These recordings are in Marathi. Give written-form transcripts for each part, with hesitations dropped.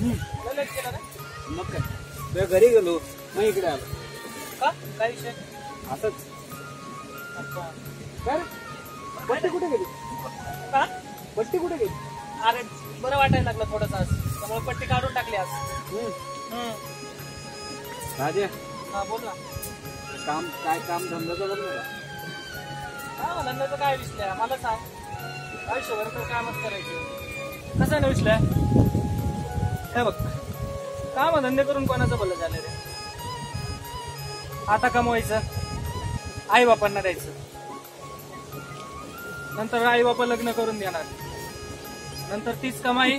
लेट केला ना. मग काय तुझ्या घरी गेलो मग इकडे आलो. का काय विषय? असंच. अच्छा. काय रे? बट्टी कुठे गेली? का? बट्टी कुठे गेली? अरे बरं वाटायला लागलं थोडंसं आज, त्यामुळे पट्टी काढून टाकली आज. राजा हा बोल ना. काम काय काम धंद्याचं बघ ना. हा धंद्याचं काय विषय मला सांग. आयुष्यभर तर कामच करायचं. कसं ना विषय काय बघ, काम धंदे करून कोणाचं भलं झालं रे. आता कमवायचं, आई बापांना द्यायचं, नंतर आई बापा लग्न करून देणार, नंतर तीच कमाई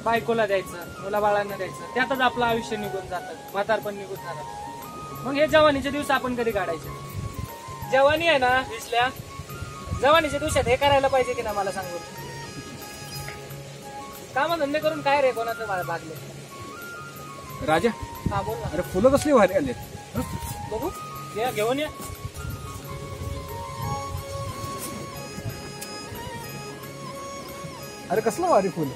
बायकोला द्यायचं, मुला बाळांना द्यायचं. त्यातच आपलं आयुष्य निघून जातं, म्हातारपण निघून जातं. मग हे जवानीचे दिवस आपण कधी काढायचे? जवानी आहे ना विसल्या, जवानीच्या दिवसात हे करायला पाहिजे की ना मला सांगू. काम धंदे करून काय रे कोणाचं भागले. राजा हा बोल ना. अरे फुलं कसली भारी आले. बघू या घेऊन या. अरे कसलं भारी फुल.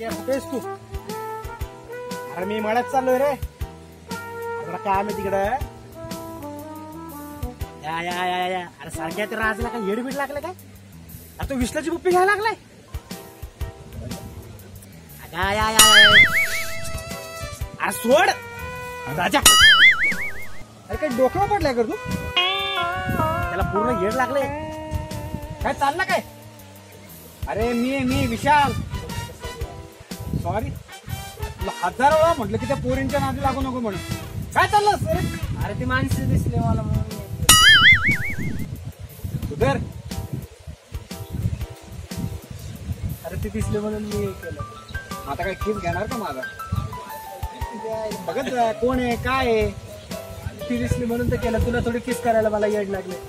कुठेस तू? अरे मी मळ्यात चाललोय रे. काय काम आहे तिकडे? या या या या. अरे सारख्या त्या राजला काय येडबीड लागलं काय? आता तू विसलाची बुप्पी घ्यायला लागलाय? या या या. अरे सोड राजा. अरे काही डोक्यावर पडलाय कर तू? त्याला पूर्ण येड लागले. काय चाललं काय? अरे मी विशाल. सॉरी तुला 1000 वेळा म्हटलं की त्या पोरींच्या नादी लागू नको म्हणून. काय चाललं अरे? अरे ती माणसं दिसले मला म्हणून. सुधर. अरे ती दिसले म्हणून मी केलं. आता काय किस घेणार का माझा? बघत जा, कोण आहे काय आहे. ती दिसली म्हणून तर केलं. तुला थोडी किस करायला मला येड लागले.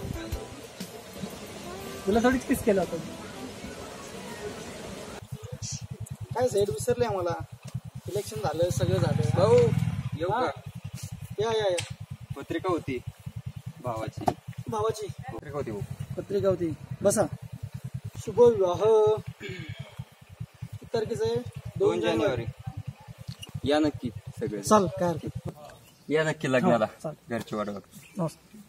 तुला थोडीच किस केलं होतं. काय सेट विसरले आम्हाला. इलेक्शन झालं सगळं झालं. भाऊ येऊ का? या या या. पत्रिका होती भावाची. भावाची पत्रिका होती. पत्रिका होती. बसा. शुभ विवाह किती तारखेचं आहे? 2 जानेवारी. या नक्की सगळे. चाल काय हरकत. या नक्की लग्नाला. हो, चाल. घरची वाट बघ. नमस्कार.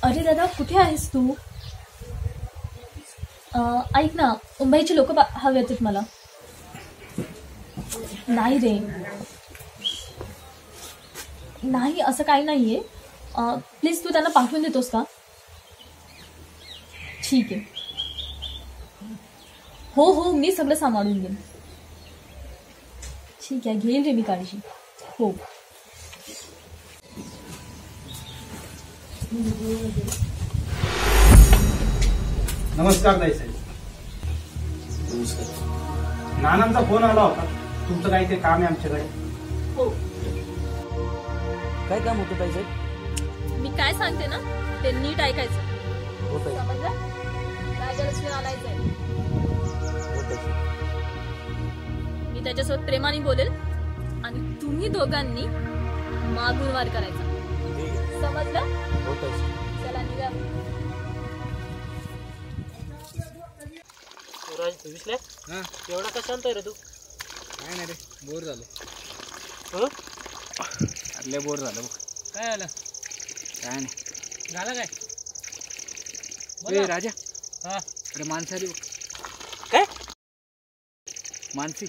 अरे दादा, कुठे आहेस तू? ऐक ना, मुंबईचे लोक हवे होते मला. नाही रे, नाही, असं काही नाहीये. प्लीज तू त्यांना पाठवून देतोस का? ठीक आहे. हो हो, मी सगळं सांभाळून घेईन. ठीक आहे, घेईल रे मी काळजी. हो. नमस्कार ताई साहेब. नानांचा फोन आला होता, तुमचं काही ते काम आहे आमच्याकडे. हो, काय काम होतं ताई साहेब? मी काय सांगते ना ते नीट ऐकायचं. हो ताई. समजलं? राजलक्ष्मी आणायचंय. हो ताई. मी त्याच्यासोबत प्रेमाने बोलेल आणि तुम्ही दोघांनी मागून वार करायचा. ठीक आहे. समजलं? हो ताई. चला निघा. विसल्या हा, एवढा का शांत आहे रे तू? काय नाही रे, बोर झालं. हो, लय बोर झालं बघ. काय आलं? काय नाही. झालं काय? ए राजा, हा, अरे माणसं आली बघ. काय? मानसी.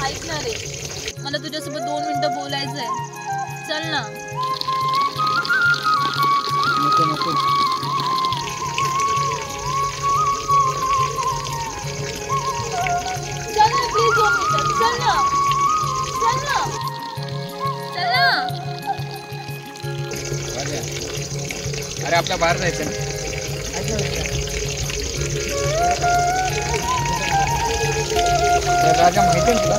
ऐक ना रे, मला तुझ्यासोबत 2 मिनिटं बोलायचंय. चल ना. नको नको. चल ना प्लीज, 2 मिनिटं. चल ना, चल ना, चल ना. राजा, अरे आपल्या बाहेर जायचं ना. तर राजा माहिती आहे तुला?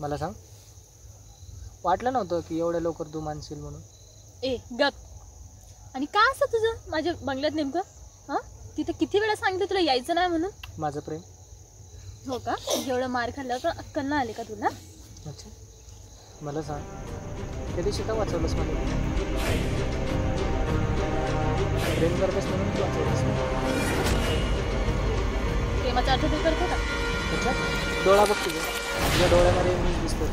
मला सांग, वाटलं नव्हतं की एवढ्या लवकर तू मानशील म्हणून. ए गप. आणि काय असतं तुझं माझ्या बंगल्यात नेमकं? हां, तिथे किती वेळा सांगितलं तुला यायचं नाही म्हणून? माझं प्रेम. हो का? एवढं मार खाल्ला तर अक्कल ना आली का तुला? अच्छा, मला सांग, त्या दिवशी का वाचवलंस मला? प्रेम करतेस म्हणून तू वाचवलंस ना? प्रेमाचा अर्थ तू करतो का? अच्छा, डोळा बघ तुझ्या डोळ्यामध्ये मी दिसतो.